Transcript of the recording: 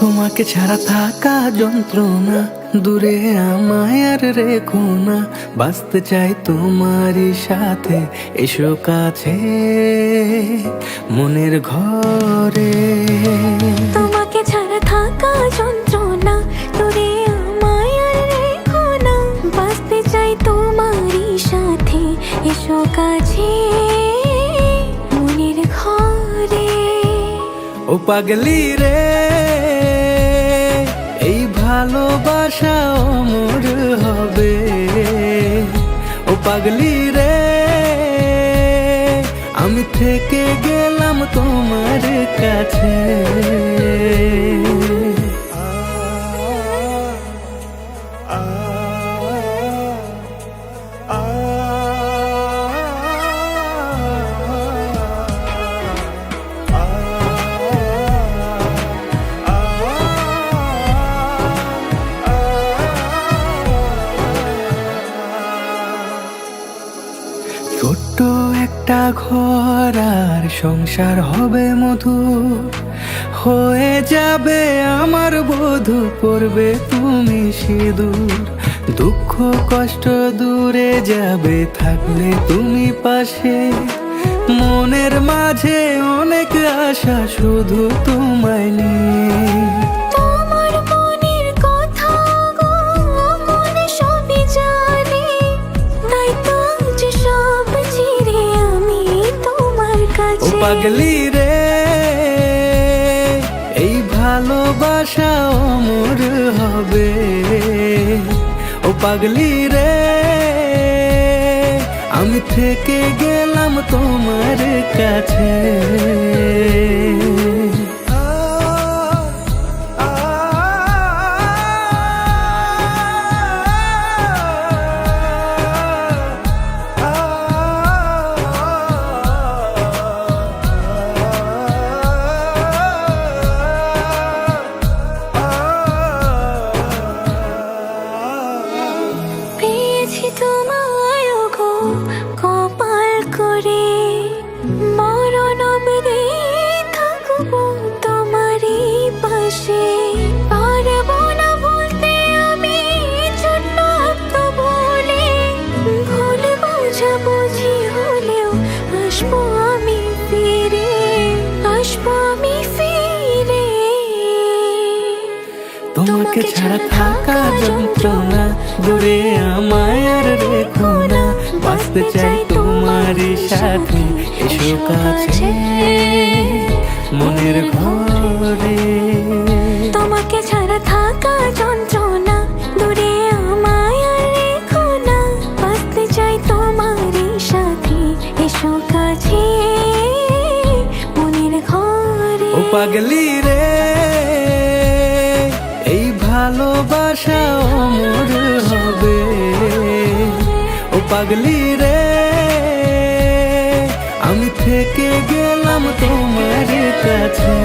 তোমাকে ছাড়া থাকা যন্ত্রণা, দূরে আমায় আর রেখো না। বাঁচতে চাই তোমারই সাথে, এসো কাছে মনের ঘরে। তোমাকে ছাড়া থাকা যন্ত্রণা, দূরে আমায় আর রেখো না। বাঁচতে চাই তোমারই সাথে, এসো কাছে মনের ঘরে। ও পাগলি রে, এই ভালোবাসা অমর হবে। ও পাগলি রে, আমি থেকে গেলাম তোমার কাছে। ছোট্ট একটা ঘর আর সংসার হবে মধুর, হয়ে যাবে আমার বধূ, পড়বে তুমি সিঁদুর। দুঃখ কষ্ট দূরে যাবে থাকলে তুমি পাশে, মনের মাঝে অনেক আশা শুধু তোমায় নিয়ে। তোমার মনের কথা গো মনে সবই জানি, তাই তো যে সব ছেড়ে আমি তোমার ও কাছে। পাগলি রে, এই ভালোবাসা অমর হবে। ও পাগলি রে, আমি থেকে গেলাম তোমার কাছে। পেয়েছি তোমায় গো কপাল করে, মরণ অবধি থাকবো তোমারই পাশে। পারবো না বলতে আমি ছোট্ট একটা বলে, ভুল বোঝাবুঝি হলেও আসবো আমি ফিরে, আসবো আমি ফিরে। তোমাকে ছাড়া থাকা যন্ত্রণা, দূরে আমায় আর রেখো না। বাঁচতে চাই তোমারই সাথে, এসো কাছে মনের ঘরে। তোমাকে ছাড়া থাকা যন্ত্রণা, দূরে আমায় আর রেখো না। বাঁচতে চাই তোমারই সাথে, এসো কাছে মনের ঘরে। ও পাগলি রে, এই ভালোবাসা অমর হবে। ও পাগলি রে, আমি থেকে গেলাম তোমার কাছে।